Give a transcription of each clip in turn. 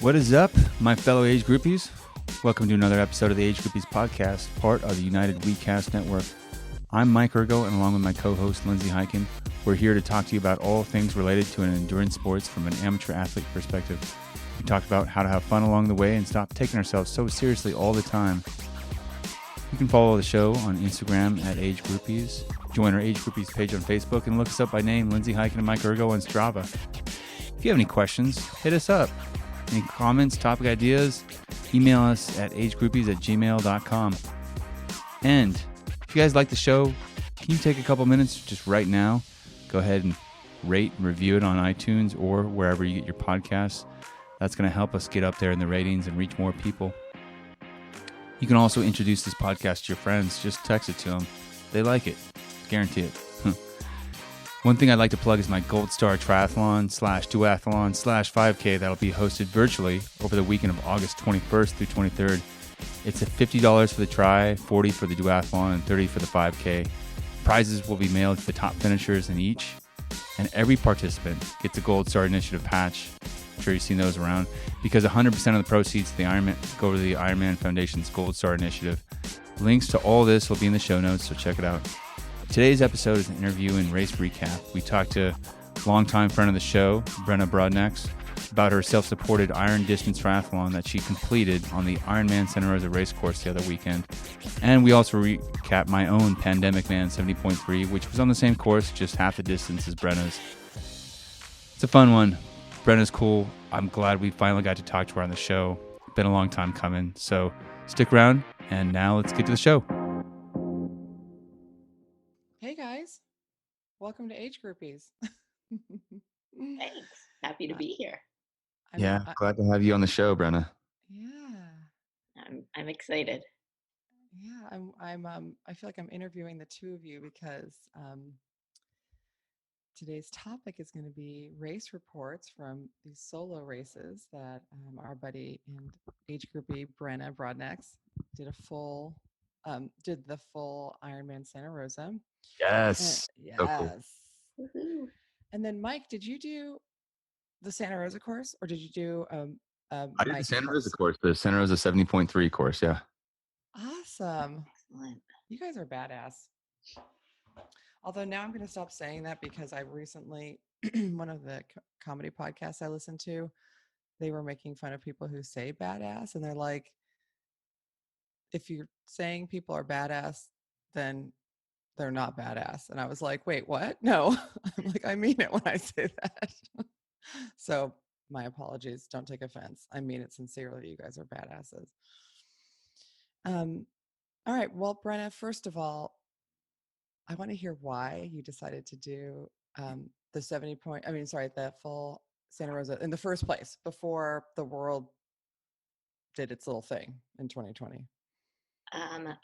What is up, my fellow age groupies? Welcome to another episode of the Age Groupies podcast, part of the United WeCast Network. I'm Mike Ergo, and along with my co-host Lindsay Hyken, we're here to talk to you about all things related to an endurance sports from an amateur athlete perspective. We talked about how to have fun along the way and stop taking ourselves so seriously all the time. You can follow the show on Instagram at Age Groupies, join our Age Groupies page on Facebook, and look us up by name, Lindsay Hyken and Mike Ergo on Strava. If you have any questions, hit us up. Any comments, topic ideas, email us at agegroupies@gmail.com. And if you guys like the show, can you take a couple minutes just right now? Go ahead and rate and review it on iTunes or wherever you get your podcasts. That's going to help us get up there in the ratings and reach more people. You can also introduce this podcast to your friends. Just text it to them. They like it. Guarantee it. One thing I'd like to plug is my Gold Star Triathlon /Duathlon /5K that'll be hosted virtually over the weekend of August 21st through 23rd. It's at $50 for the tri, $40 for the duathlon, and $30 for the 5K. Prizes will be mailed to the top finishers in each, and every participant gets a Gold Star Initiative patch. I'm sure you've seen those around, because 100% of the proceeds of the Ironman go to the Ironman Foundation's Gold Star Initiative. Links to all this will be in the show notes, so check it out. Today's episode is an interview and race recap. We talked to longtime friend of the show, Brenna Brodnax, about her self-supported iron distance triathlon that she completed on the Ironman Santa Rosa race course the other weekend. And we also recap my own Pandemic Man 70.3, which was on the same course, just half the distance as Brenna's. It's a fun one. Brenna's cool. I'm glad we finally got to talk to her on the show. Been a long time coming. So stick around, and now let's get to the show. Hey guys, welcome to Age Groupies. Thanks. Happy to be here. Glad to have you on the show, Brenna. Yeah, I'm excited. yeah. I feel like I'm interviewing the two of you because today's topic is going to be race reports from these solo races that our buddy and age groupie Brenna Brodnax did the full Ironman Santa Rosa. Yes. Yes. So cool. Woohoo. And then Mike, did you do the Santa Rosa course, or did you do I did the Santa Rosa course, the Santa Rosa 70.3 course, yeah. Awesome. Excellent. You guys are badass. Although now I'm going to stop saying that because I recently, one of the comedy podcasts I listened to, they were making fun of people who say badass. And they're like, if you're saying people are badass, then they're not badass. And I was like, wait, what? No, I'm like, I mean it when I say that. So my apologies. Don't take offense. I mean it sincerely. You guys are badasses. All right. Well, Brenna, first of all, I want to hear why you decided to do the full Santa Rosa in the first place before the world did its little thing in 2020.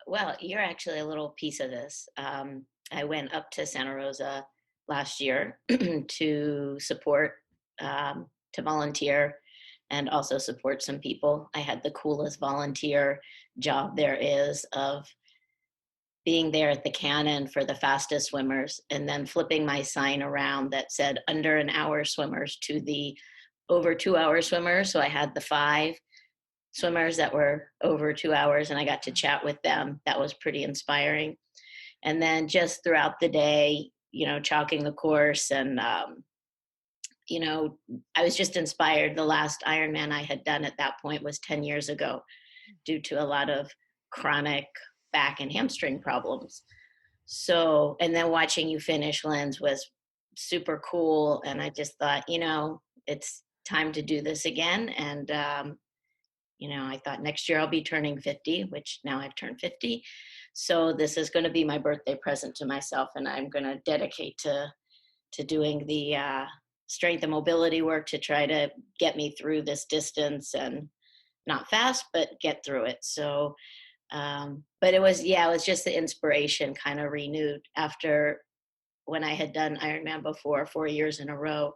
Well, you're actually a little piece of this. I went up to Santa Rosa last year to support, to volunteer, and also support some people. I had the coolest volunteer job there is of being there at the cannon for the fastest swimmers and then flipping my sign around that said under an hour swimmers to the over 2 hour swimmers. So I had the 5 swimmers that were over 2 hours and I got to chat with them. That was pretty inspiring. And then just throughout the day, chalking the course and, I was just inspired. The last Ironman I had done at that point was 10 years ago due to a lot of chronic back and hamstring problems. So, and then watching you finish, Linz, was super cool. And I just thought, it's time to do this again. And, I thought next year I'll be turning 50, which now I've turned 50. So this is going to be my birthday present to myself. And I'm going to dedicate to doing the strength and mobility work to try to get me through this distance, and not fast, but get through it. So, but it was just the inspiration kind of renewed after when I had done Ironman before 4 years in a row.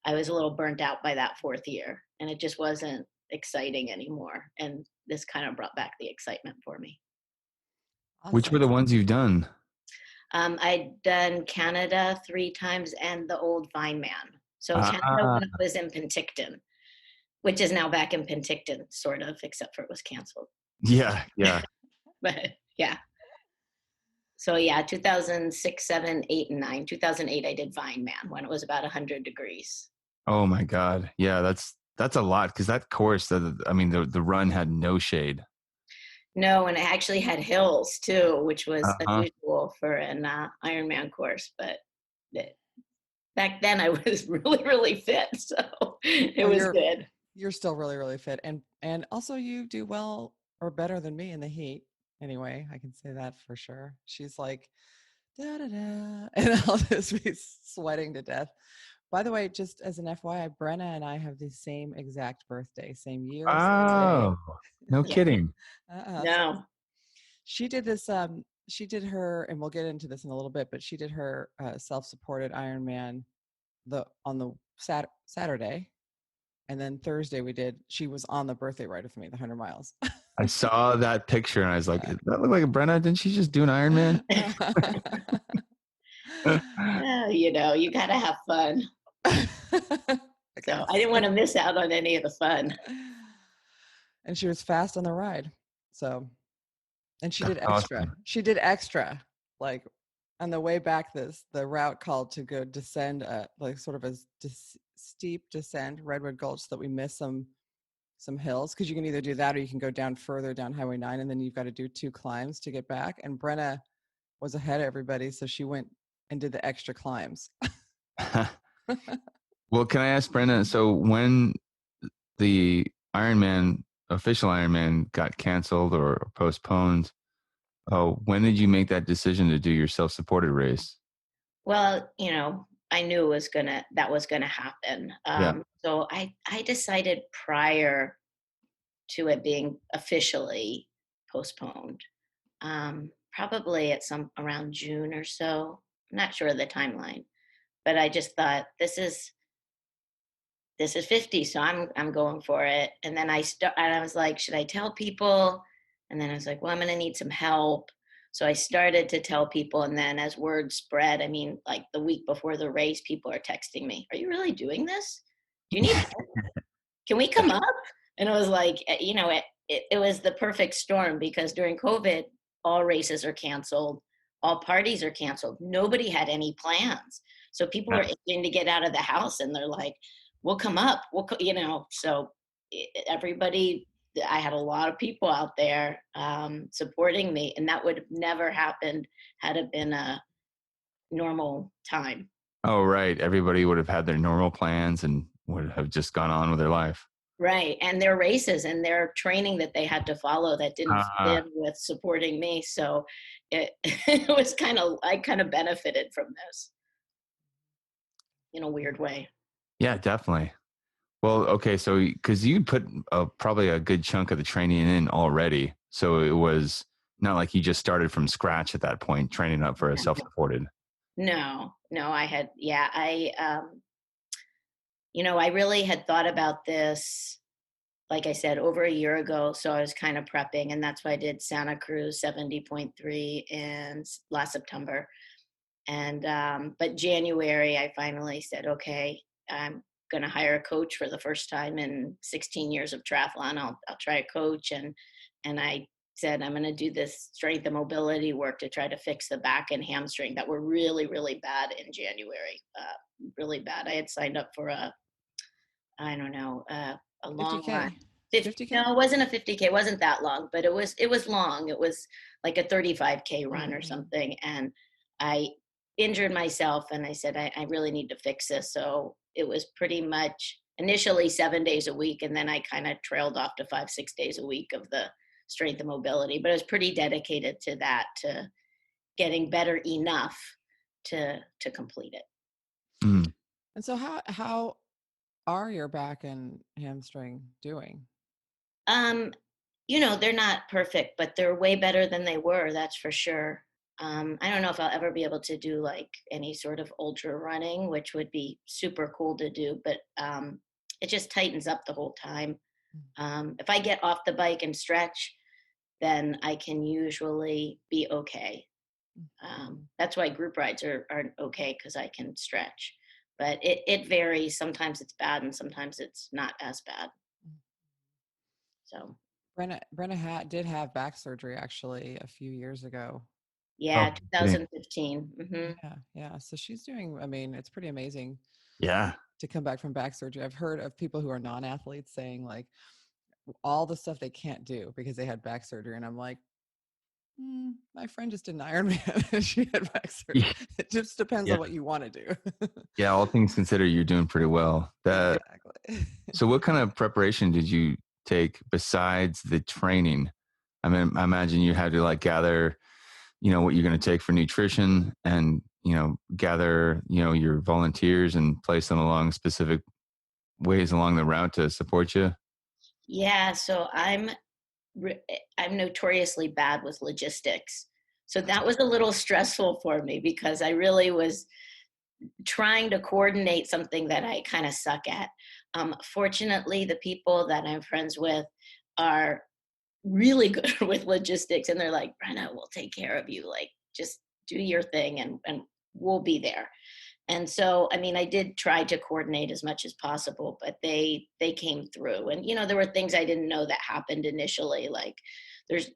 I was a little burnt out by that 4th year and it just wasn't exciting anymore. And this kind of brought back the excitement for me. Awesome. Which were the ones you've done? I'd done Canada 3 times and the old Vineman. So Canada when I was in Penticton. which is now back in Penticton, sort of, except for it was canceled. Yeah, yeah. But yeah. So yeah, 2006, 7, 8, and 9. 2008, I did Vineman when it was about 100 degrees. Oh my God. Yeah, that's a lot because that course, the run had no shade. No, and it actually had hills too, which was Uh-huh. unusual for an Ironman course. But it, back then, I was really, really fit, so it Well, was good. you're still really, really fit, and also you do well or better than me in the heat. Anyway, I can say that for sure. She's like da da da, and I'll just be sweating to death. By the way, just as an FYI, Brenna and I have the same exact birthday, same year, same day. Oh, no Yeah. kidding. So No. she did this. She did her, and we'll get into this in a little bit, but she did her self-supported Ironman on the Saturday, and then Thursday she was on the birthday ride with me, the 100 miles. I saw that picture and I was like, "Does that look like a Brenna? Didn't she just do an Ironman?" You know, you got to have fun. So I didn't want to miss out on any of the fun. And she was fast on the ride. So, and she did That's extra. awesome. She did extra. Like on the way back, the route called to go descend, like sort of a steep descent, Redwood Gulch, so that we miss some hills, because you can either do that or you can go down further down Highway 9, and then you've got to do 2 climbs to get back. And Brenna was ahead of everybody, so she went and did the extra climbs. Well, can I ask Brenna, so when the Ironman, official Ironman got canceled or postponed, when did you make that decision to do your self-supported race? Well, you know, I knew that was gonna happen. Yeah. So I decided prior to it being officially postponed, probably at some around June or so. I'm not sure of the timeline, but I just thought this is 50, so I'm going for it. And then I was like, should I tell people? And then I was like, well, I'm going to need some help. So I started to tell people, and then as word spread, I mean, like the week before the race, people are texting me, "Are you really doing this? Do you need help? Can we come up?" And it was like, you know, it was the perfect storm, because during COVID, all races are canceled, all parties are canceled. Nobody had any plans. So people were itching to get out of the house, and they're like, we'll come up. You know, so everybody, I had a lot of people out there supporting me, and that would have never happened had it been a normal time. Oh, right. Everybody would have had their normal plans and would have just gone on with their life. Right. And their races and their training that they had to follow that didn't fit in with supporting me. So it was I kind of benefited from this in a weird way. Yeah, definitely. Well, okay. So, because you put probably a good chunk of the training in already. So it was not like you just started from scratch at that point, training up for a self-supported. No, you know, I really had thought about this, like I said, over a year ago. So I was kind of prepping, and that's why I did Santa Cruz 70.3 in last September. And but January, I finally said, okay, I'm going to hire a coach for the first time in 16 years of triathlon. I'll try a coach, and I said I'm going to do this strength and mobility work to try to fix the back and hamstring that were really, really bad in January. Really bad. I had signed up for I don't know, a long 50K. run. 50K? No, it wasn't a 50K. It wasn't that long, but it was long. It was like a 35K run or something. And I injured myself, and I said, I really need to fix this. So it was pretty much initially 7 days a week. And then I kind of trailed off to 5, 6 days a week of the strength and mobility, but I was pretty dedicated to that, to getting better enough to complete it. Mm. And so how are your back and hamstring doing? You know, they're not perfect, but they're way better than they were, that's for sure. I don't know if I'll ever be able to do like any sort of ultra running, which would be super cool to do, but it just tightens up the whole time. If I get off the bike and stretch, then I can usually be okay. That's why group rides are okay, because I can stretch. But it varies. Sometimes it's bad, and sometimes it's not as bad. So Brenna did have back surgery actually a few years ago. yeah, kidding. 2015. Yeah. So she's doing, I mean, it's pretty amazing Yeah. to come back from back surgery. I've heard of people who are non-athletes saying like all the stuff they can't do because they had back surgery. And I'm like, my friend just did an Ironman and she had back surgery. Yeah. It just depends Yeah. on what you want to do. Yeah. All things considered, you're doing pretty well. Exactly. So what kind of preparation did you take besides the training? I mean, I imagine you had to like gather, what you're going to take for nutrition and, gather, your volunteers and place them along specific ways along the route to support you. Yeah, so I'm notoriously bad with logistics. So that was a little stressful for me because I really was trying to coordinate something that I kind of suck at. Fortunately, the people that I'm friends with are really good with logistics, and they're like, Brenna, we'll take care of you. Like, just do your thing, and we'll be there. And so, I mean, I did try to coordinate as much as possible, but they came through. And there were things I didn't know that happened initially, like there's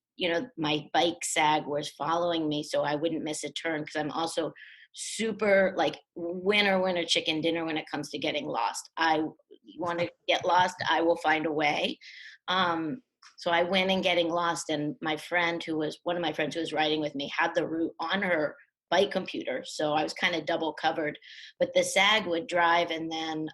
my bike sag was following me so I wouldn't miss a turn, because I'm also super like winner chicken dinner when it comes to getting lost. I want to get lost, I will find a way. So I went in getting lost, and one of my friends who was riding with me had the route on her bike computer, so I was kind of double covered. But the SAG would drive and then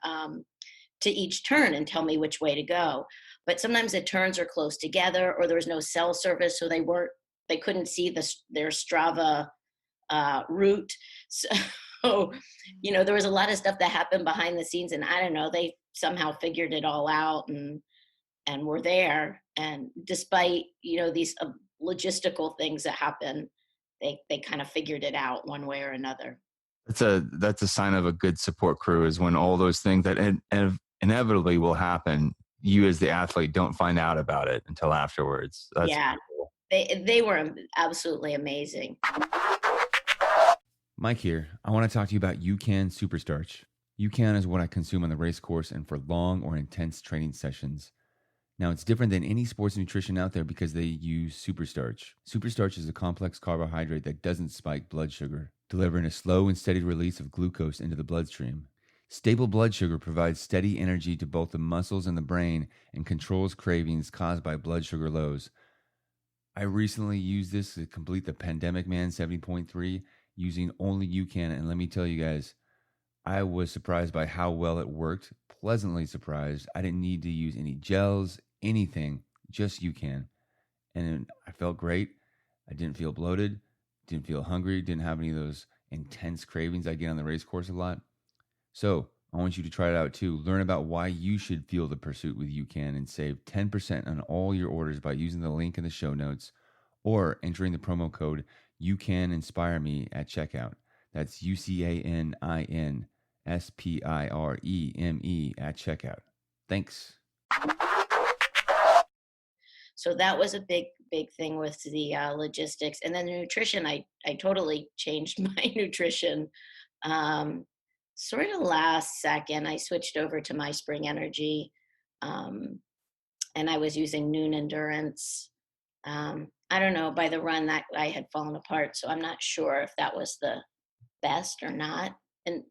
to each turn and tell me which way to go. But sometimes the turns are close together, or there was no cell service, so they couldn't see their Strava route. So there was a lot of stuff that happened behind the scenes, and I don't know, they somehow figured it all out and were there. And despite these logistical things that happen, they kind of figured it out one way or another. That's a sign of a good support crew, is when all those things that inevitably will happen, you as the athlete don't find out about it until afterwards. That's yeah, cool. They were absolutely amazing. Mike here. I want to talk to you about UCAN Superstarch. UCAN is what I consume on the race course and for long or intense training sessions. Now, it's different than any sports nutrition out there because they use superstarch. Superstarch is a complex carbohydrate that doesn't spike blood sugar, delivering a slow and steady release of glucose into the bloodstream. Stable blood sugar provides steady energy to both the muscles and the brain and controls cravings caused by blood sugar lows. I recently used this to complete the Pandemic Man 70.3 using only UCAN, and let me tell you guys, I was surprised by how well it worked. Pleasantly surprised. I didn't need to use any gels, anything, just UCAN. And I felt great. I didn't feel bloated, didn't feel hungry, didn't have any of those intense cravings I get on the race course a lot. So I want you to try it out too. Learn about why you should fuel the pursuit with UCAN and save 10% on all your orders by using the link in the show notes or entering the promo code UCANInspire at checkout. That's UCANINSPIREME at checkout. Thanks. So that was a big thing with the logistics. And then the nutrition, I totally changed my nutrition. Sort of last second, I switched over to My Spring Energy, and I was using Noon Endurance. I don't know, by the run that I had fallen apart, so I'm not sure if that was the best or not. And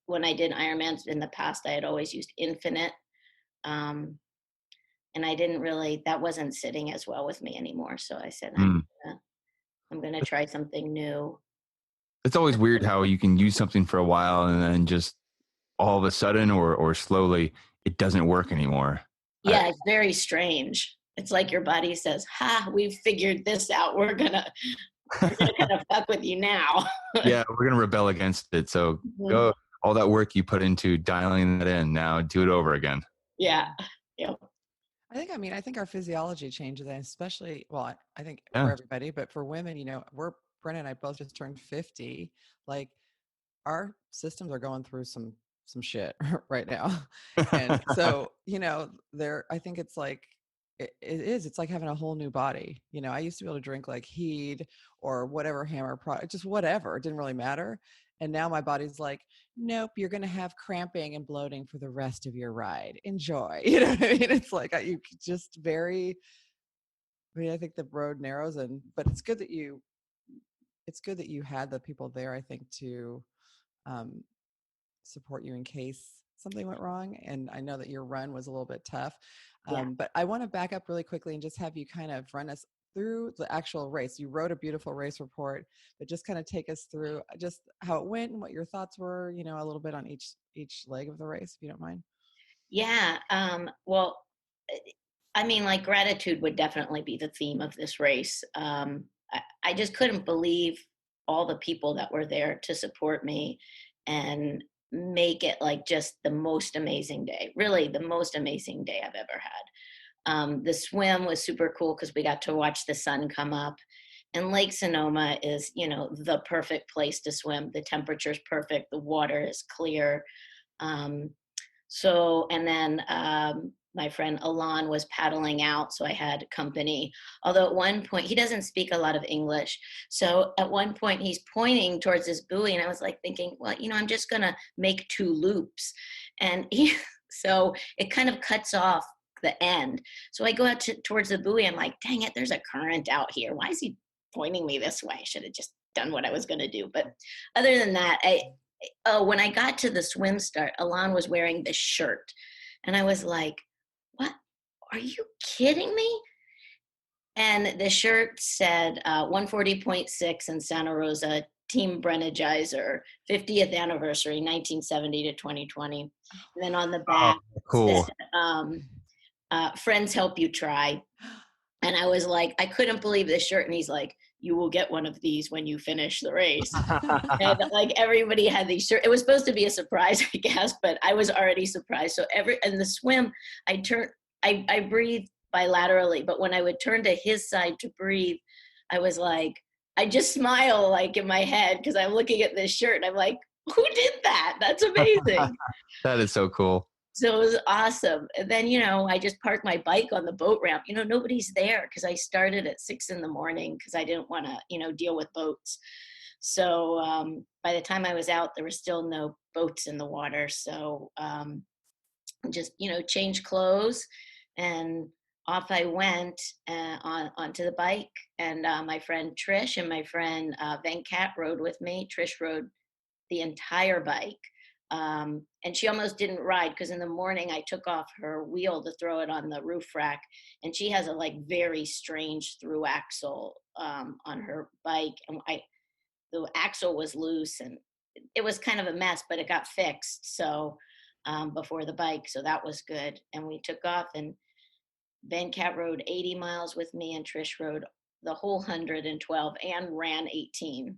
when I did Ironmans in the past, I had always used Infinite. And I didn't really, that wasn't sitting as well with me anymore. So I said, I'm gonna try something new. It's always weird how you can use something for a while and then just all of a sudden or slowly it doesn't work anymore. Yeah, it's very strange. It's like your body says, we've figured this out. We're gonna kind of fuck with you now. Yeah, we're gonna rebel against it. So go, all that work you put into dialing that in, now do it over again. Yeah. Yep. I think our physiology changes, and especially, well, I think for everybody, but for women, Brenna and I both just turned 50. Like, our systems are going through some shit right now. And so, I think it's like it is. It's like having a whole new body. You know, I used to be able to drink like Heed or whatever Hammer product, just whatever. It didn't really matter. And now my body's like, nope, you're going to have cramping and bloating for the rest of your ride. Enjoy. You know what I mean? It's like you just very. I mean, I think the road narrows, but it's good that you had the people there. I think to um, support you in case something went wrong. And I know that your run was a little bit tough. Yeah. But I want to back up really quickly and just have you kind of run us through the actual race. You wrote a beautiful race report, but just kind of take us through just how it went and what your thoughts were, you know, a little bit on each leg of the race, if you don't mind. Yeah. Well, I mean, like gratitude would definitely be the theme of this race. I just couldn't believe all the people that were there to support me and make it like just the most amazing day, really the most amazing day I've ever had. The swim was super cool because we got to watch the sun come up. And Lake Sonoma is, you know, the perfect place to swim. The temperature's perfect. The water is clear. Um, and then my friend Alon was paddling out, so I had company. Although at one point, he doesn't speak a lot of English. So at one point, he's pointing towards this buoy, and I was like thinking, well, you know, I'm just going to make 2 loops. So it kind of cuts off the end. So I go out towards the buoy. I'm like, dang it, there's a current out here. Why is he pointing me this way? I should have just done what I was going to do. But other than that, when I got to the swim start, Alon was wearing this shirt. And I was like, what? Are you kidding me? And the shirt said 140.6 in Santa Rosa, Team Brenergizer, 50th anniversary, 1970 to 2020. And then on the back, Cool. said, friends help you try. And I was like, I couldn't believe this shirt. And he's like, you will get one of these when you finish the race. And like everybody had these shirts. It was supposed to be a surprise, I guess, but I was already surprised. So and the swim, I breathed bilaterally, but when I would turn to his side to breathe, I was like, I just smile like in my head because I'm looking at this shirt and I'm like, who did that? That's amazing. That is so cool. So it was awesome. And then, you know, I just parked my bike on the boat ramp. You know, nobody's there because I started at 6 a.m. because I didn't want to, you know, deal with boats. So by the time I was out, there were still no boats in the water. So just, you know, changed clothes and off I went onto the bike. And my friend Trish and my friend Venkat rode with me. Trish rode the entire bike. And she almost didn't ride because in the morning I took off her wheel to throw it on the roof rack, and she has a like very strange through axle on her bike, and the axle was loose and it was kind of a mess, but it got fixed. So before the bike, so that was good. And we took off, and Venkat rode 80 miles with me, and Trish rode the whole 112 and ran 18.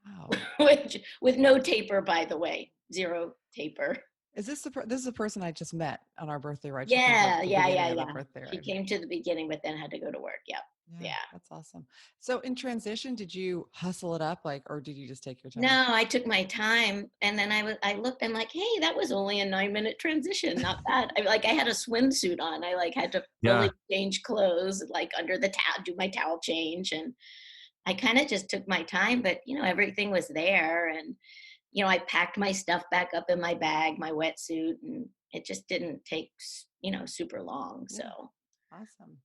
Wow. Which with no taper, by the way, 0 taper. Is this this is a person I just met on our birthday, right? Yeah. She Came to the beginning, but then had to go to work. Yep. Yeah. That's awesome. So in transition, did you hustle it up or did you just take your time? No, I took my time, and then I looked, I'm like, hey, that was only a 9-minute transition. Not bad. I had a swimsuit on. I like had to fully change clothes, like under the towel, do my towel change. And I kind of just took my time, but you know, everything was there. And, you know, I packed my stuff back up in my bag, my wetsuit, and it just didn't take, you know, super long. Yeah. So Awesome.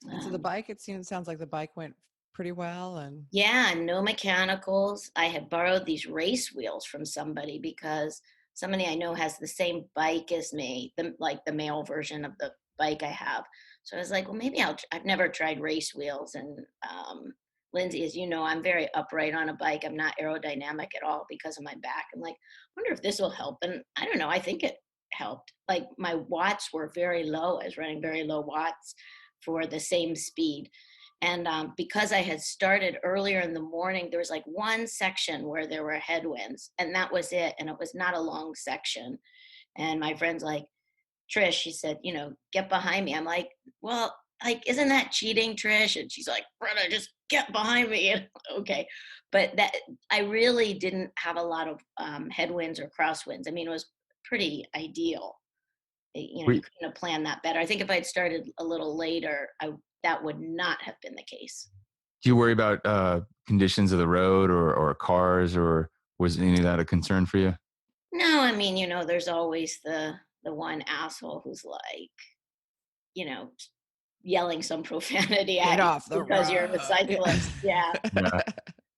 And so the bike, sounds like the bike went pretty well. And yeah, no mechanicals. I had borrowed these race wheels from somebody because somebody I know has the same bike as me, the male version of the bike I have. So I was like, well, maybe I've never tried race wheels. And Lindsay, as you know, I'm very upright on a bike. I'm not aerodynamic at all because of my back. I'm like, I wonder if this will help. And I don't know, I think it helped. Like my watts were very low. I was running very low watts for the same speed. And because I had started earlier in the morning, there was like one section where there were headwinds, and that was it. And it was not a long section. And my friend's like, Trish, she said, you know, get behind me. I'm like, well, like, isn't that cheating, Trish? And she's like, brother, just get behind me. And, okay. But that I really didn't have a lot of headwinds or crosswinds. I mean, it was pretty ideal. You Were know, you, you couldn't have planned that better. I think if I'd started a little later, that would not have been the case. do you worry about conditions of the road or cars, or was any of that a concern for you? No, I mean, there's always the one asshole who's like, you know, yelling some profanity Get at you off the because you're a road. cyclist. Yeah. Yeah.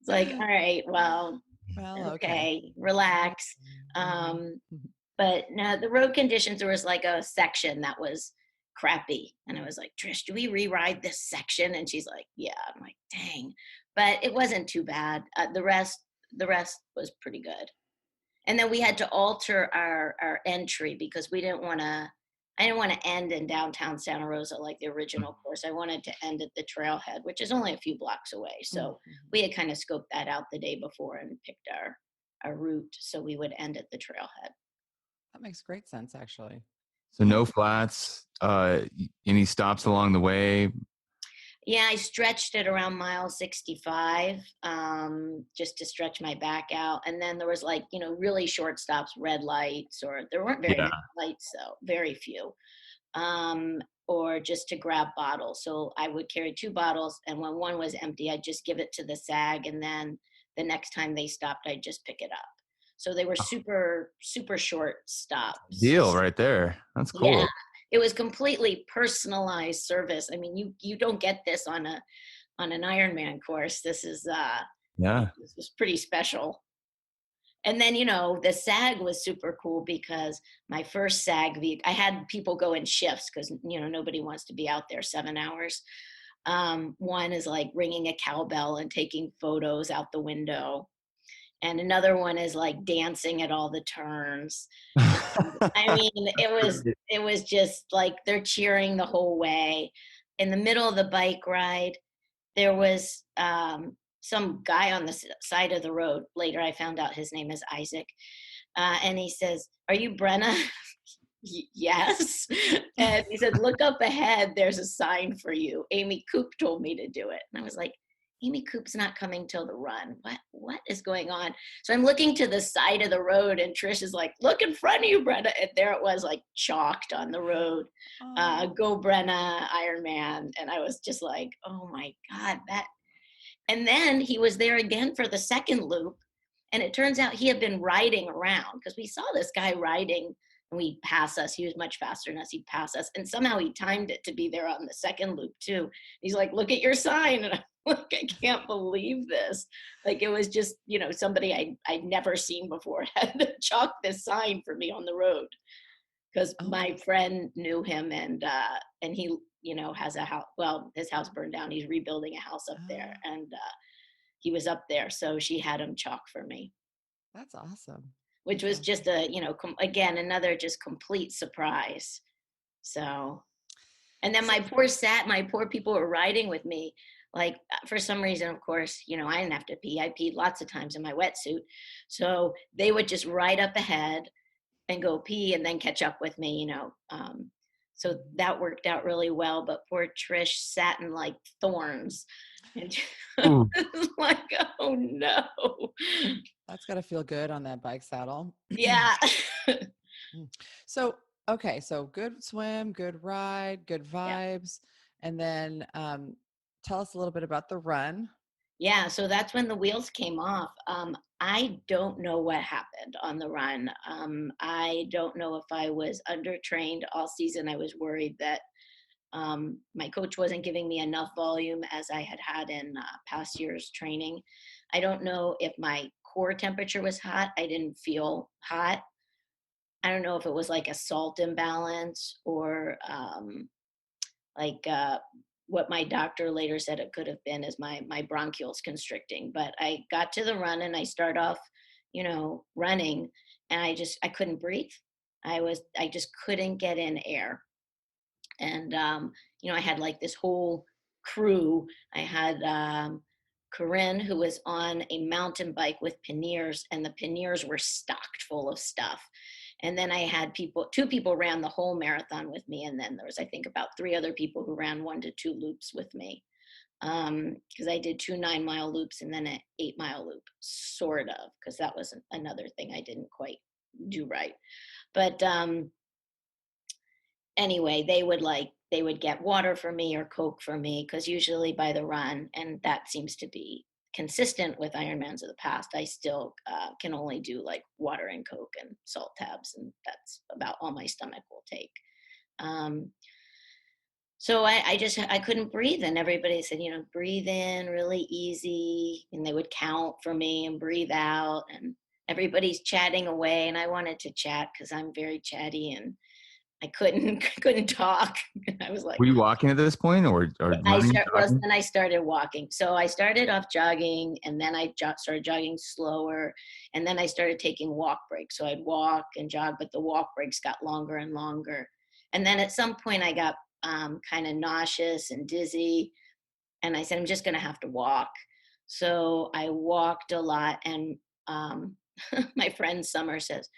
It's like, all right, well, Well, okay. okay, relax. But no, the road conditions, there was like a section that was crappy. And I was like, Trish, do we reride this section? And she's like, yeah. I'm like, dang. But it wasn't too bad. The rest was pretty good. And then we had to alter our entry because I didn't want to end in downtown Santa Rosa like the original course. I wanted to end at the trailhead, which is only a few blocks away. So we had kind of scoped that out the day before and picked our route so we would end at the trailhead. That makes great sense, actually. So no flats, any stops along the way? Yeah, I stretched it around mile 65, just to stretch my back out. And then there was like, really short stops, red lights, or there weren't very Yeah. many lights, though, very few, or just to grab bottles. So I would carry 2 bottles, and when one was empty, I'd just give it to the SAG. And then the next time they stopped, I'd just pick it up. So they were super, super short stops. Deal right there. That's cool. Yeah. It was completely personalized service. I mean, you don't get this on an Ironman course. This was pretty special. And then, the SAG was super cool because my first SAG week, I had people go in shifts because, nobody wants to be out there 7 hours. One is like ringing a cowbell and taking photos out the window. And another one is like dancing at all the turns. I mean, it was just like they're cheering the whole way. In the middle of the bike ride, there was some guy on the side of the road. Later, I found out his name is Isaac, and he says, "Are you Brenna?" Yes. And he said, "Look up ahead. There's a sign for you. Amy Coop told me to do it." And I was like, Amy Coop's not coming till the run. What is going on? So I'm looking to the side of the road, and Trish is like, "Look in front of you, Brenna." And there it was, like chalked on the road. Go Brenna, Ironman. And I was just like, oh my God, that. And then he was there again for the second loop. And it turns out he had been riding around because we saw this guy riding and he'd pass us. He was much faster than us. He'd pass us. And somehow he timed it to be there on the second loop too. He's like, "Look at your sign." And I'm like, I can't believe this. Like, it was just, somebody I'd never seen before had to chalk this sign for me on the road because my friend knew him and he, has a house. Well, his house burned down. He's rebuilding a house up there. And he was up there. So she had him chalk for me. That's awesome. Which was just again, another just complete surprise. So, and then my poor people were riding with me. Like, for some reason, of course, I didn't have to pee. I peed lots of times in my wetsuit. So they would just ride up ahead and go pee and then catch up with me, so that worked out really well. But poor Trish sat in like thorns. And like, oh no. That's got to feel good on that bike saddle. Yeah. So, okay. So good swim, good ride, good vibes. Yeah. And then tell us a little bit about the run. Yeah. So that's when the wheels came off. I don't know what happened on the run. I don't know if I was undertrained all season. I was worried that my coach wasn't giving me enough volume as I had in past years training. I don't know if my core temperature was hot. I didn't feel hot. I don't know if it was like a salt imbalance or what my doctor later said it could have been is my bronchioles constricting. But I got to the run and I start off, running, and I couldn't breathe. I just couldn't get in air. And, I had like this whole crew. I had Corinne, who was on a mountain bike with panniers, and the panniers were stocked full of stuff. And then I had 2 people ran the whole marathon with me. And then there was, I think, about 3 other people who ran 1 to 2 loops with me. Because I did 2 9-mile loops and then an 8-mile loop, sort of, because that was another thing I didn't quite do right. But anyway, they would get water for me or Coke for me, because usually by the run, and that seems to be consistent with Ironmans of the past, I still can only do like water and Coke and salt tabs, and that's about all my stomach will take. Um, so I couldn't breathe, and everybody said, you know, breathe in really easy, and they would count for me and breathe out, and everybody's chatting away, and I wanted to chat because I'm very chatty, and I couldn't talk. I was like, Were you walking at this point, or running? then I started walking. So I started off jogging, and then I started jogging slower, and then I started taking walk breaks. So I'd walk and jog, but the walk breaks got longer and longer. And then at some point, I got kind of nauseous and dizzy, and I said, I'm just going to have to walk. So I walked a lot, and my friend Summer says,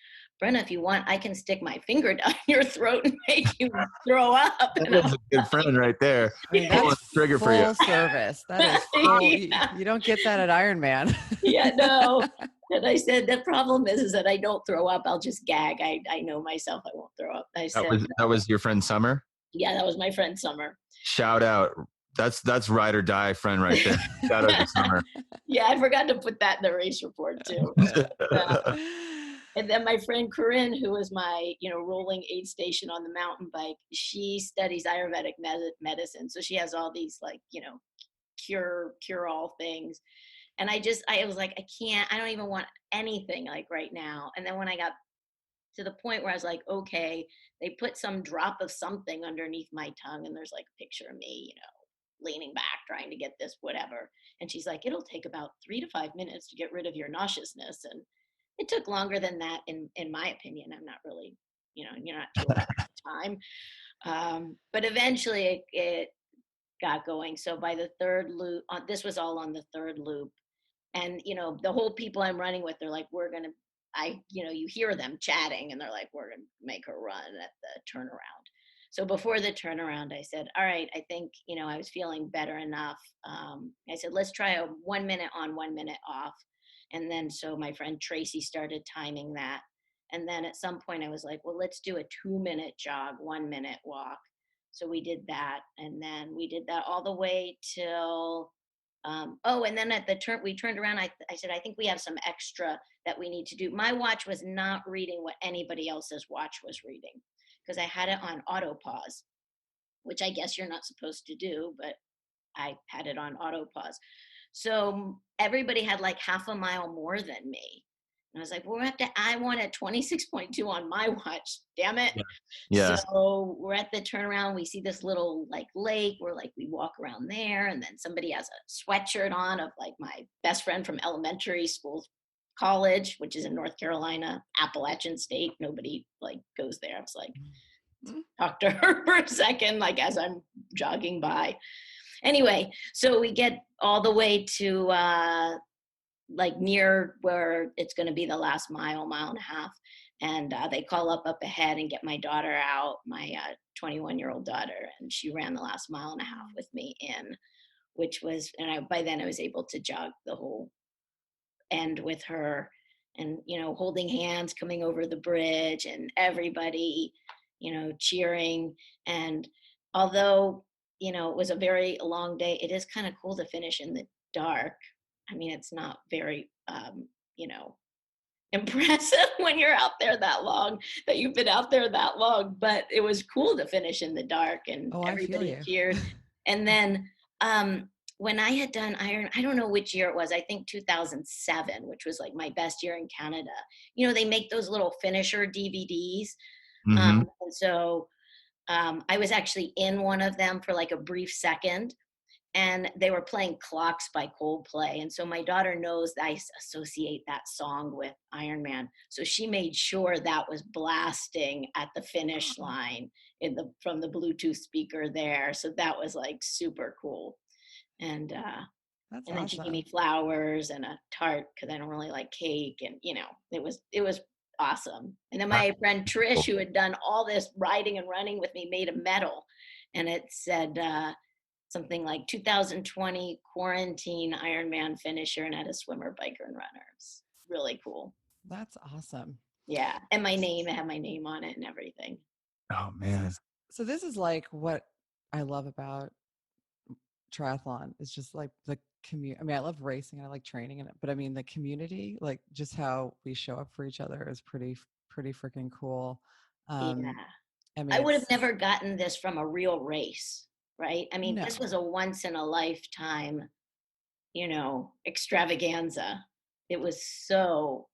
Brenna, if you want, I can stick my finger down your throat and make you throw up. That's a good friend right there. I mean, Pull that's a trigger for you. full service. That is full. Yeah. You don't get that at Ironman. Yeah, no. And I said, the problem is that I don't throw up. I'll just gag. I know myself. I won't throw up. I said, That was your friend Summer? yeah, that was my friend Summer. Shout out. That's ride or die friend right there. Shout out to Summer. Yeah, I forgot to put that in the race report too. And then my friend Corinne, who was my, you know, rolling aid station on the mountain bike, she studies Ayurvedic medicine. So she has all these like, you know, cure all things. And I was like, I don't even want anything like right now. And then when I got to the point where I was like, okay, they put some drop of something underneath my tongue, and there's like a picture of me, you know, leaning back, trying to get this, whatever. And she's like, it'll take about 3 to 5 minutes to get rid of your nauseousness. And it took longer than that, in my opinion. I'm not really, you know, you're not too much time. But eventually it got going. So by the third loop, this was all on the third loop. And, you know, the whole people I'm running with, they're like, you know, you hear them chatting, and they're like, we're going to make her run at the turnaround. So before the turnaround, I said, all right, I think, you know, I was feeling better enough. I said, let's try a 1 minute on, 1 minute off. And then, so my friend Tracy started timing that. And then at some point I was like, well, let's do a 2 minute jog, 1 minute walk. So we did that. And then we did that all the way till, and then at the we turned around. I said, I think we have some extra that we need to do. My watch was not reading what anybody else's watch was reading, because I had it on auto pause, which I guess you're not supposed to do, but I had it on auto pause. So everybody had like half a mile more than me. And I was like, well, I want a 26.2 on my watch. Damn it. Yeah. So we're at the turnaround. We see this little like lake. We walk around there. And then somebody has a sweatshirt on of like my best friend from elementary school, college, which is in North Carolina, Appalachian State. Nobody like goes there. I was like, talk to her for a second, like as I'm jogging by. Anyway, so we get all the way to like near where it's going to be the last mile and a half. And they call up ahead and get my daughter out, my 21-year-old daughter. And she ran the last mile and a half with me in, which was, and by then I was able to jog the whole end with her, and, you know, holding hands, coming over the bridge, and everybody, you know, cheering. And although, you know, it was a very long day, it is kind of cool to finish in the dark. I mean, it's not very, you know, impressive when you're out there that long, that you've been out there that long, but it was cool to finish in the dark, and everybody cheered. And then when I had done Iron, I don't know which year it was, I think 2007, which was like my best year in Canada. You know, they make those little finisher DVDs. And so I was actually in one of them for like a brief second, and they were playing Clocks by Coldplay. And so my daughter knows that I associate that song with Ironman. So she made sure that was blasting at the finish line from the Bluetooth speaker there. So that was like super cool. And then she gave me flowers and a tart, because I don't really like cake. And, you know, it was awesome. And then my friend Trish, who had done all this riding and running with me, made a medal, and it said something like 2020 quarantine Ironman finisher, and had a swimmer, biker, and runner. It's really cool. That's awesome. Yeah. And I had my name on it and everything. Oh man. So this is like what I love about triathlon. It's just like the community. I mean, I love racing and I like training in it, but I mean the community, like just how we show up for each other is pretty freaking cool. Yeah. I mean, I would have it's never gotten this from a real race, right? I mean, this no. was a once in a lifetime, extravaganza. It was so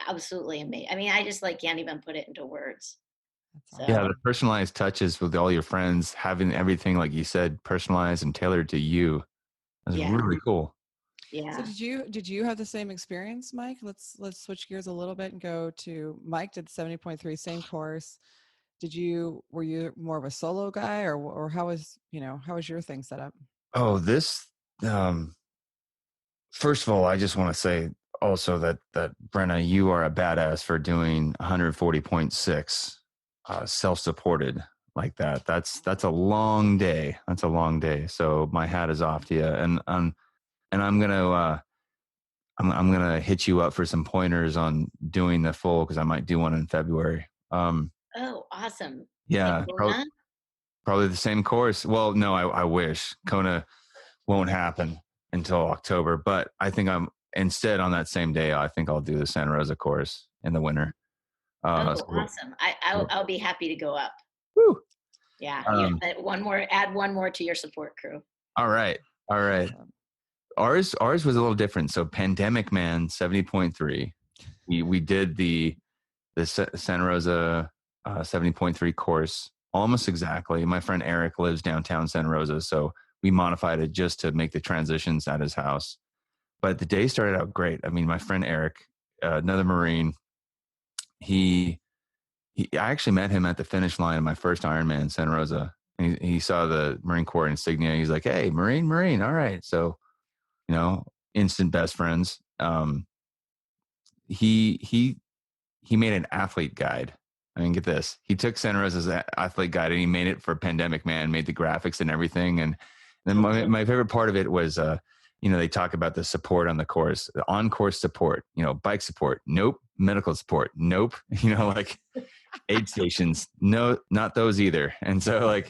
absolutely amazing. I mean, I just like can't even put it into words. That's So Yeah, awesome. the personalized touches with all your friends, having everything, like you said, personalized and tailored to you. That's yeah, really cool. So yeah. did you have the same experience, Mike? Let's switch gears a little bit and go to Mike did 70.3, same course. Were you more of a solo guy or how was your thing set up? Oh, um, first of all, I just want to say also that Brenna, you are a badass for doing 140.6 self-supported like that. That's a long day. That's a long day. So my hat is off to you. And I'm gonna hit you up for some pointers on doing the full, because I might do one in February. Oh, awesome. Like Yeah, Luna? probably the same course. Well, no, I wish Kona won't happen until October, but I think I'm instead on that same day. I think I'll do the Santa Rosa course in the winter. Oh, So, awesome. I'll be happy to go up. woo. Yeah. Um, Add one more to your support crew. all right, all right. Awesome. Ours was a little different. So Pandemic Man 70.3. We did the Santa Rosa 70.3 course almost exactly. My friend Eric lives downtown Santa Rosa, so we modified it just to make the transitions at his house. But the day started out great. I mean, my friend Eric, another Marine, I actually met him at the finish line of my first Ironman, Santa Rosa. He saw the Marine Corps insignia. He's like, "Hey, Marine. All right." So, instant best friends. He made an athlete guide. I mean, get this. He took Santa Rosa's athlete guide and he made it for Pandemic Man, made the graphics and everything. And then my favorite part of it was, they talk about the support on the course, the on-course support, bike support. Nope. Medical support. Nope. Like aid stations. No, not those either. And so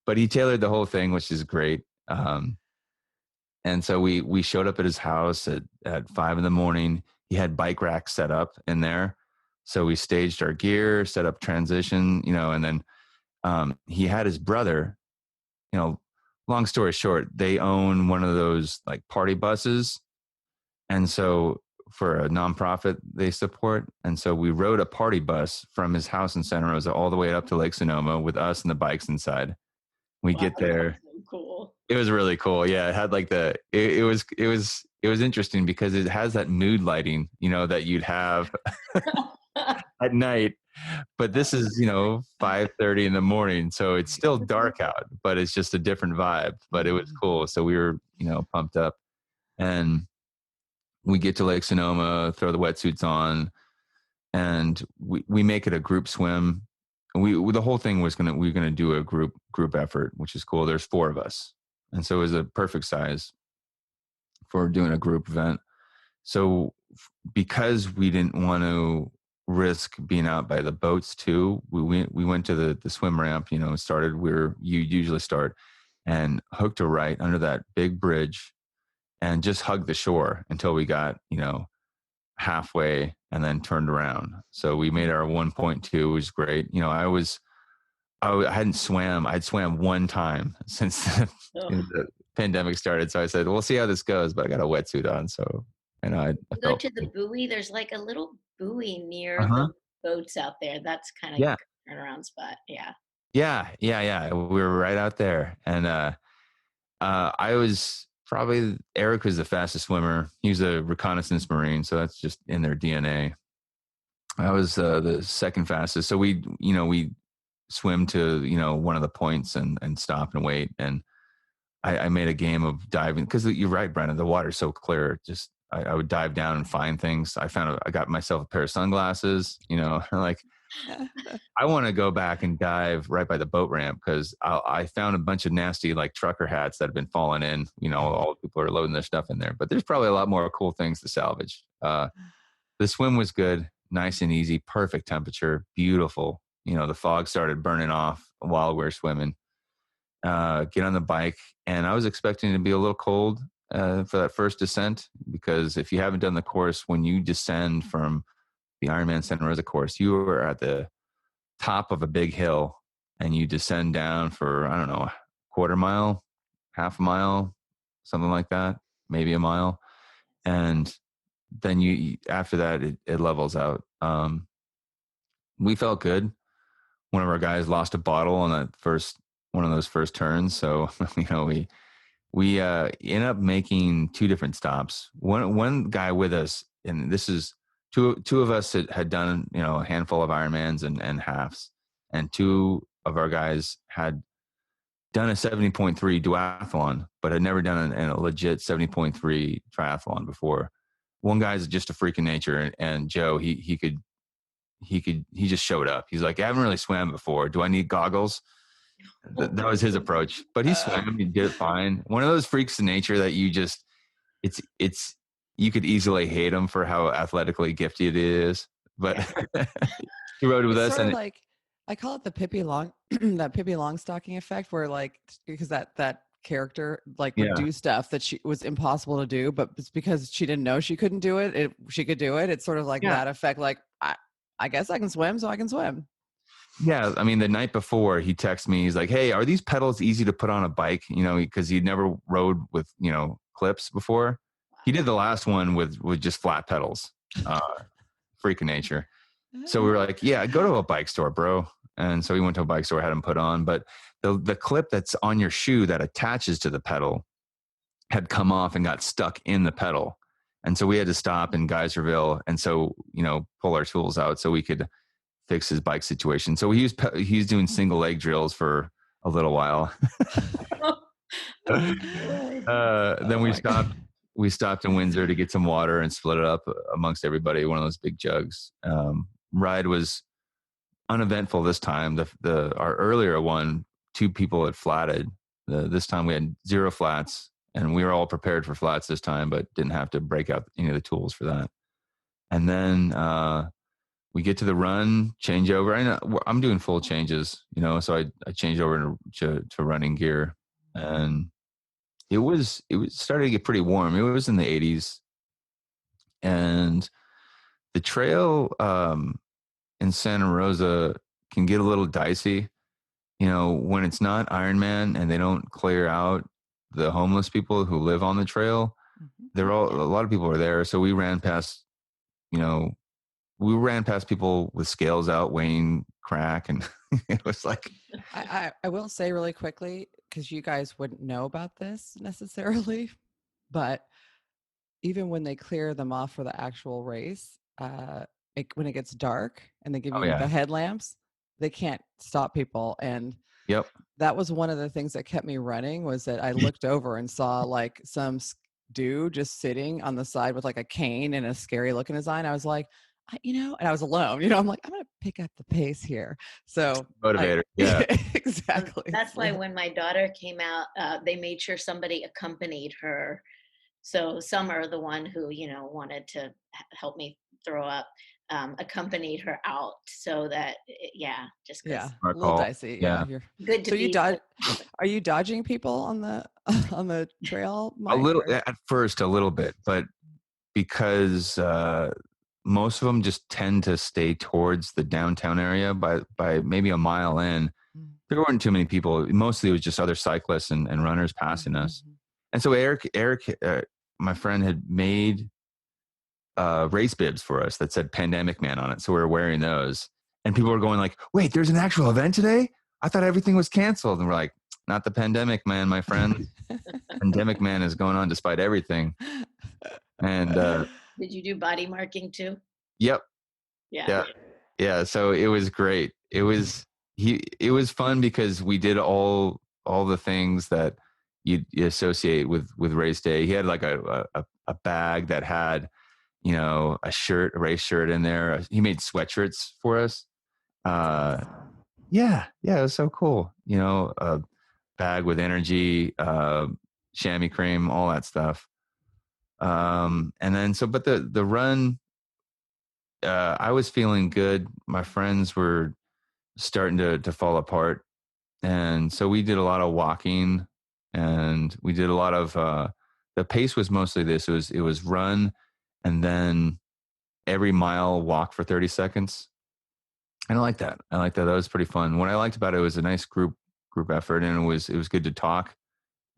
but he tailored the whole thing, which is great. And so we showed up at his house at 5 a.m. He had bike racks set up in there. So we staged our gear, set up transition, and then he had his brother, long story short, they own one of those like party buses. And so for a nonprofit they support. And so we rode a party bus from his house in Santa Rosa all the way up to Lake Sonoma with us and the bikes inside. We get there. So cool. It was really cool. Yeah. It had like it was interesting because it has that mood lighting, that you'd have at night, but this is 5:30 in the morning, so it's still dark out, but it's just a different vibe. But it was cool, so we were pumped up, and we get to Lake Sonoma, throw the wetsuits on, and we make it a group swim. And the whole thing we were gonna do a group effort, which is cool. There's 4 of us, and so it was a perfect size for doing a group event. So because we didn't want to risk being out by the boats too, we went to the swim ramp, started where you usually start, and hooked a right under that big bridge and just hugged the shore until we got, halfway and then turned around. So we made our 1.2, which was great. I hadn't swam. I'd swam one time since the pandemic started. So I said, we'll see how this goes, but I got a wetsuit on. So, I Go to the buoy. There's like a little buoy near Uh-huh. the boats out there. That's kind of Yeah. a turnaround spot. Yeah. Yeah. We were right out there. And Eric was the fastest swimmer. He was a reconnaissance Marine, so that's just in their DNA. I was the second fastest. So we swim to, one of the points and stop and wait. And I made a game of diving because you're right, Brennan, the water's so clear. Just, I would dive down and find things. I got myself a pair of sunglasses, like I want to go back and dive right by the boat ramp because I found a bunch of nasty like trucker hats that have been falling in. All the people are loading their stuff in there, but there's probably a lot more cool things to salvage. The swim was good, nice and easy, perfect temperature, beautiful. The fog started burning off while we're swimming. Get on the bike, and I was expecting it to be a little cold for that first descent, because if you haven't done the course, when you descend from the Ironman Santa Rosa course, you are at the top of a big hill, and you descend down for, I don't know, a quarter mile, half a mile, something like that, maybe a mile. And then after that, it levels out. We felt good. One of our guys lost a bottle on one of those first turns. So, we ended up making two different stops. One guy with us, and this is two of us had done, a handful of Ironmans and halves, and two of our guys had done a 70.3 duathlon, but had never done a legit 70.3 triathlon before. One guy's just a freak of nature, and Joe, he just showed up. He's like, I haven't really swam before. Do I need goggles? That was his approach, but he swam. He did it fine. One of those freaks of nature that you just, you could easily hate him for how athletically gifted he is. But he rode with us, Sort of and like, I call it the Pippi that Pippi Longstocking effect, where like, because that character like would do stuff that she was impossible to do, but it's because she didn't know she couldn't do it. She could do it. It's sort of like that effect. Like, I guess I can swim, so I can swim. Yeah, I mean, the night before, he texted me. He's like, "Hey, are these pedals easy to put on a bike?" Because he'd never rode with clips before. He did the last one with just flat pedals. Freak of nature. So we were like, "Yeah, go to a bike store, bro." And so we went to a bike store, had them put on. But the clip that's on your shoe that attaches to the pedal had come off and got stuck in the pedal. And so we had to stop in Geyserville, and so pull our tools out so we could fix his bike situation. So he was doing single leg drills for a little while. Then we stopped in Windsor to get some water and split it up amongst everybody, one of those big jugs. Ride was uneventful this time. Our earlier one, 2 people had flatted. This time we had 0 flats, and we were all prepared for flats this time, but didn't have to break out any of the tools for that. And then we get to the run, change over. I'm doing full changes, so I changed over to running gear, and it was starting to get pretty warm. It was in the 80s, and the trail in Santa Rosa can get a little dicey, when it's not Ironman and they don't clear out the homeless people who live on the trail. A lot of people are there, so we ran past people with scales out weighing crack, and it was like, I will say really quickly, because you guys wouldn't know about this necessarily, but even when they clear them off for the actual race, when it gets dark and they give you the headlamps, they can't stop people. And that was one of the things that kept me running, was that I looked over and saw like some dude just sitting on the side with like a cane and a scary look in his eye. And I was like, and I was alone, I'm like, I'm going to pick up the pace here. So motivator. Exactly. That's why when my daughter came out, they made sure somebody accompanied her. So Summer, the one who, wanted to help me throw up, accompanied her out, so that, just a little dicey. You're good to Are you dodging people on the trail, Mike? A little at first, a little bit, but because most of them just tend to stay towards the downtown area by maybe a mile in. There weren't too many people. Mostly it was just other cyclists and runners passing us. And so Eric, my friend, had made race bibs for us that said Pandemic Man on it. So we were wearing those, and people were going like, wait, there's an actual event today? I thought everything was canceled. And we're like, not the Pandemic Man, my friend. Pandemic Man is going on despite everything. And did you do body marking too? Yep. Yeah. So it was great. It was fun because we did all the things that you associate with race day. He had like a bag that had, a race shirt in there. He made sweatshirts for us. It was so cool. A bag with energy, chamois cream, all that stuff. And then, but the run, I was feeling good. My friends were starting to fall apart. And so we did a lot of walking, and we did a lot of, the pace was mostly this. It was run and then every mile walk for 30 seconds. And I like that. I like that. That was pretty fun. What I liked about it was a nice group effort, and it was good to talk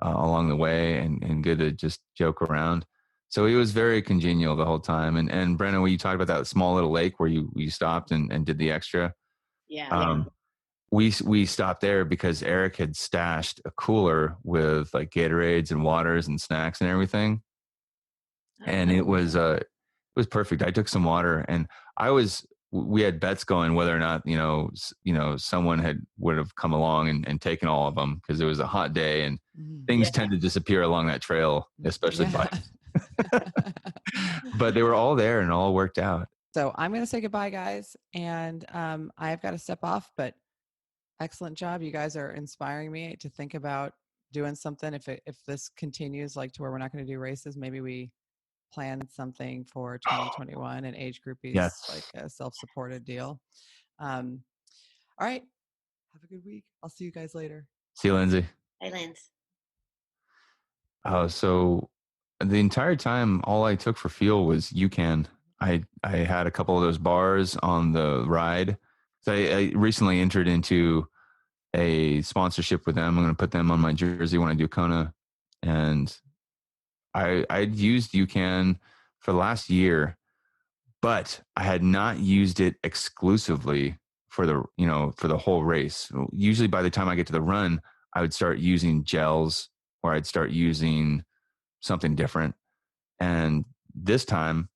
along the way, and good to just joke around. So it was very congenial the whole time. And Brenna, when you talked about that small little lake where you stopped and did the extra, Yeah. we stopped there because Eric had stashed a cooler with like Gatorades and waters and snacks and everything. And it was perfect. I took some water, and we had bets going whether or not, someone would have come along and taken all of them, because it was a hot day and things tend to disappear along that trail, especially bikes. But they were all there and all worked out. So I'm going to say goodbye, guys. And I've got to step off, but excellent job. You guys are inspiring me to think about doing something. If this continues, like to where we're not going to do races, maybe we plan something for 2021 and age groupies, Yes. like a self-supported deal. All right. Have a good week. I'll see you guys later. See you, Lindsay. Hey, Lance. So the entire time, all I took for fuel was UCAN. I had a couple of those bars on the ride. So I recently entered into a sponsorship with them. I'm going to put them on my jersey when I do Kona. And I'd used UCAN for the last year, but I had not used it exclusively for the whole race. Usually by the time I get to the run, I would start using gels, or I'd start using something different. And this time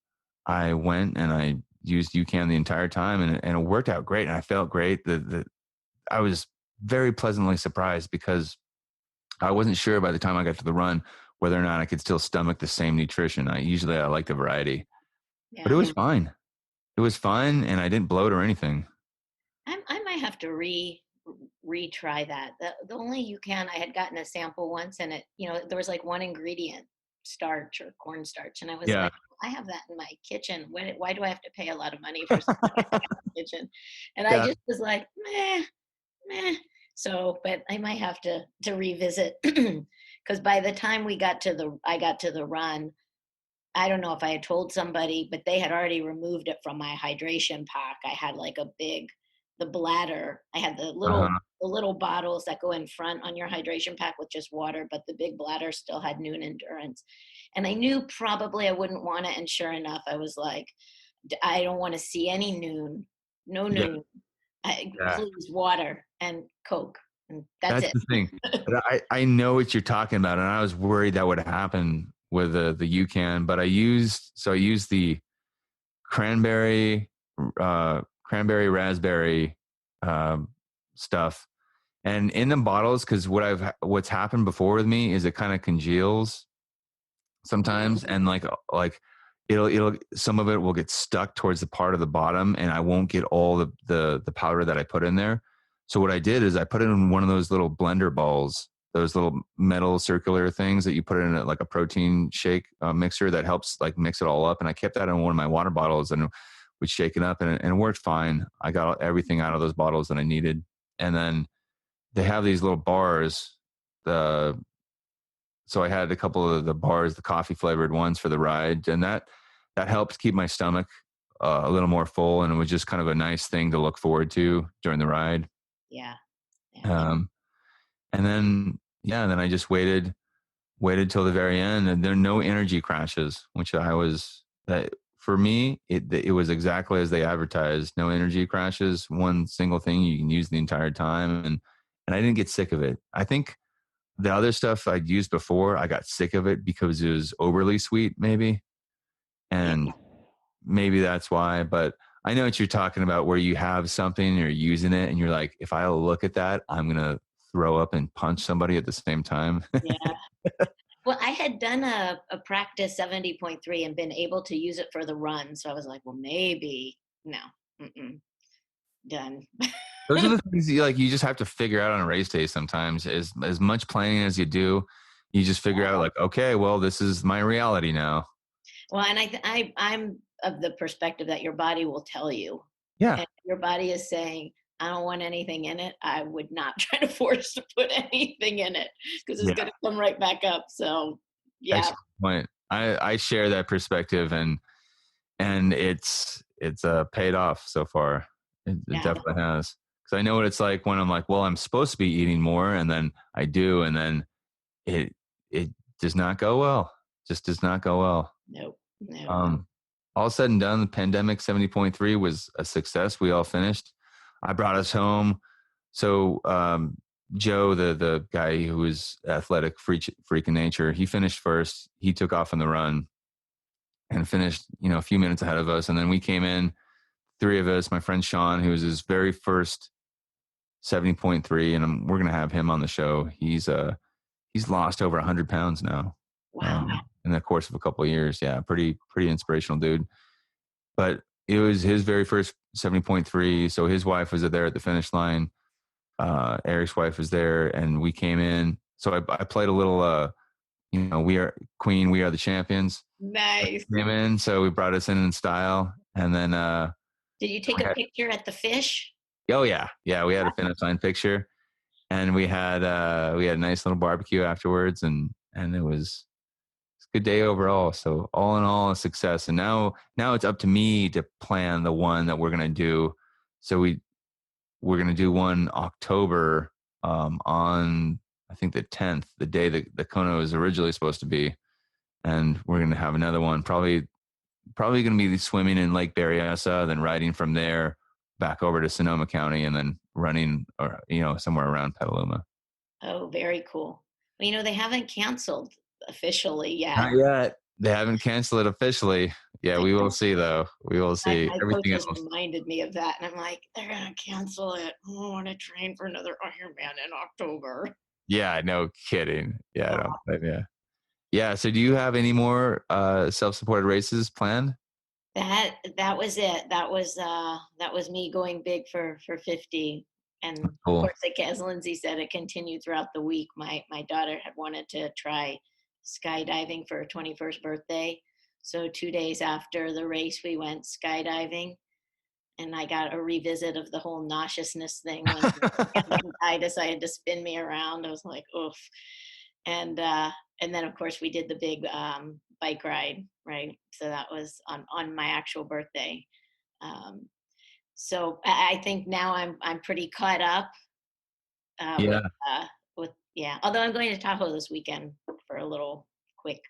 I went and I used UCAN the entire time, and it worked out great. And I felt great. I was very pleasantly surprised, because I wasn't sure by the time I got to the run whether or not I could still stomach the same nutrition. I like the variety, but it was fine. It was fine, and I didn't bloat or anything. I might have to retry that. The only UCAN, I had gotten a sample once, and it, there was like one ingredient, starch or cornstarch, and I was like, I have that in my kitchen. Why do I have to pay a lot of money for something in my kitchen? And I just was like, meh. So, but I might have to revisit, because by the time I got to the run, I don't know if I had told somebody, but they had already removed it from my hydration pack. I had like the bladder. I had the little bottles that go in front on your hydration pack with just water, but the big bladder still had Nuun Endurance. And I knew probably I wouldn't want it. And sure enough, I was like, I don't want to see any Nuun. No Nuun. Please, water and Coke. And that's it. The thing. But I know what you're talking about, and I was worried that would happen with the UCAN, but I used the cranberry raspberry stuff, and in the bottles, because what's happened before with me is it kind of congeals sometimes, and like it'll some of it will get stuck towards the part of the bottom, and I won't get all the powder that I put in there. So what I did is I put it in one of those little blender balls, those little metal circular things that you put in like a protein shake mixer that helps like mix it all up. And I kept that in one of my water bottles and would shake it up, and it worked fine. I got everything out of those bottles that I needed. And then they have these little bars. So I had a couple of the bars, the coffee flavored ones for the ride, and that helped keep my stomach a little more full. And it was just kind of a nice thing to look forward to during the ride. Yeah. And then I just waited till the very end, and there are no energy crashes, which for me, it was exactly as they advertised. No energy crashes, one single thing you can use the entire time. And I didn't get sick of it. I think the other stuff I'd used before, I got sick of it because it was overly sweet, maybe. And maybe that's why, but I know what you're talking about, where you have something and you're using it and you're like, if I look at that, I'm going to throw up and punch somebody at the same time. Yeah. Well, I had done a practice 70.3 and been able to use it for the run. So I was like, well, maybe no, done. Those are the things you just have to figure out on a race day sometimes. As much planning as you do, you just figure out like, okay, well, this is my reality now. Well, and I'm of the perspective that your body will tell you. Yeah. And your body is saying, I don't want anything in it, I would not try to force to put anything in it because it's Yeah. going to come right back up. So yeah, Excellent point. I share that perspective, and it's paid off so far. It yeah, definitely has. Because I know what it's like when I'm like, well, I'm supposed to be eating more, and then I do, and then it does not go well. Just does not go well. no. All said and done, the Pandemic 70.3 was a success. We all finished. I brought us home. So Joe, the guy who was athletic freak in nature, he finished first. He took off on the run and finished, a few minutes ahead of us. And then we came in, three of us, my friend Sean, who was his very first 70.3, and we're going to have him on the show. He's lost over 100 pounds now. Wow. In the course of a couple of years. Yeah. Pretty inspirational dude. But it was his very first 70.3. So his wife was there at the finish line. Eric's wife was there, and we came in. So I played a little, we are Queen, we are the champions. Nice. Came in, so we brought us in style. And then, did you take a picture at the fish? Oh yeah. Yeah. We had a finish line picture, and we had a nice little barbecue afterwards, and it was a good day overall. So all in all, a success. And now it's up to me to plan the one that we're going to do. So we're going to do one October, on, I think, the 10th, the day that the Kona was originally supposed to be. And we're going to have another one, probably going to be swimming in Lake Berryessa, then riding from there back over to Sonoma County, and then running, or, somewhere around Petaluma. Oh, very cool. Well, they haven't canceled officially yet. Not yet. They haven't canceled it officially. Yeah, we will see, though. We will see. My Everything coach else. has reminded me of that, and I'm like, they're going to cancel it. I want to train for another Ironman in October. Yeah, no kidding. Yeah, I don't blame you. Yeah. So do you have any more self-supported races planned? That was it. That was me going big for 50. And Cool. Of course, like as Lindsay said, it continued throughout the week. My daughter had wanted to try skydiving for her 21st birthday. So 2 days after the race, we went skydiving, and I got a revisit of the whole nauseousness thing when I decided to spin me around. I was like, oof. And then of course we did the big bike ride, right? So that was on my actual birthday. So I think now I'm pretty caught up. Although I'm going to Tahoe this weekend for a little quick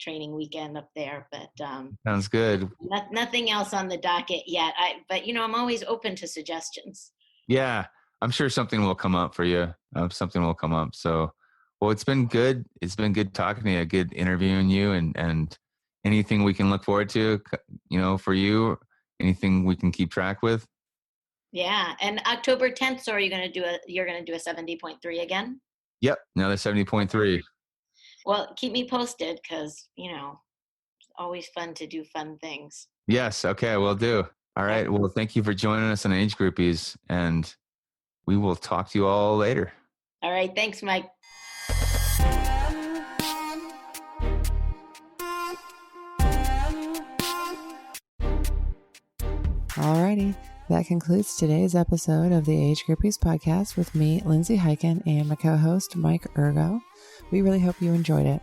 training weekend up there, but sounds good. Nothing else on the docket yet. But I'm always open to suggestions. Yeah, I'm sure something will come up for you. Something will come up. So, well, it's been good. It's been good talking to you, good interviewing you, and anything we can look forward to, for you, anything we can keep track with. Yeah, and October 10th. So you're going to do a 70.3 again? Yep, another 70.3. Well, keep me posted, because it's always fun to do fun things. Yes. Okay, will do. All right. Well, thank you for joining us on Age Groupies, and we will talk to you all later. All right. Thanks, Mike. Alrighty, that concludes today's episode of the Age Groupies podcast with me, Lindsay Hyken, and my co-host, Mike Ergo. We really hope you enjoyed it.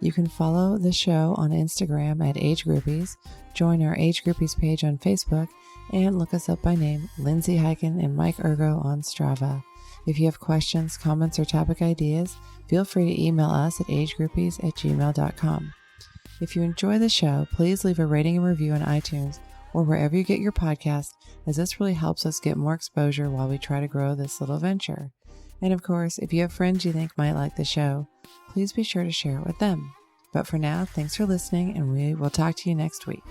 You can follow the show on Instagram at Age Groupies, join our Age Groupies page on Facebook, and look us up by name, Lindsay Hyken and Mike Ergo on Strava. If you have questions, comments, or topic ideas, feel free to email us at agegroupies@gmail.com. If you enjoy the show, please leave a rating and review on iTunes or wherever you get your podcast, as this really helps us get more exposure while we try to grow this little venture. And of course, if you have friends you think might like the show, please be sure to share it with them. But for now, thanks for listening, and we will talk to you next week.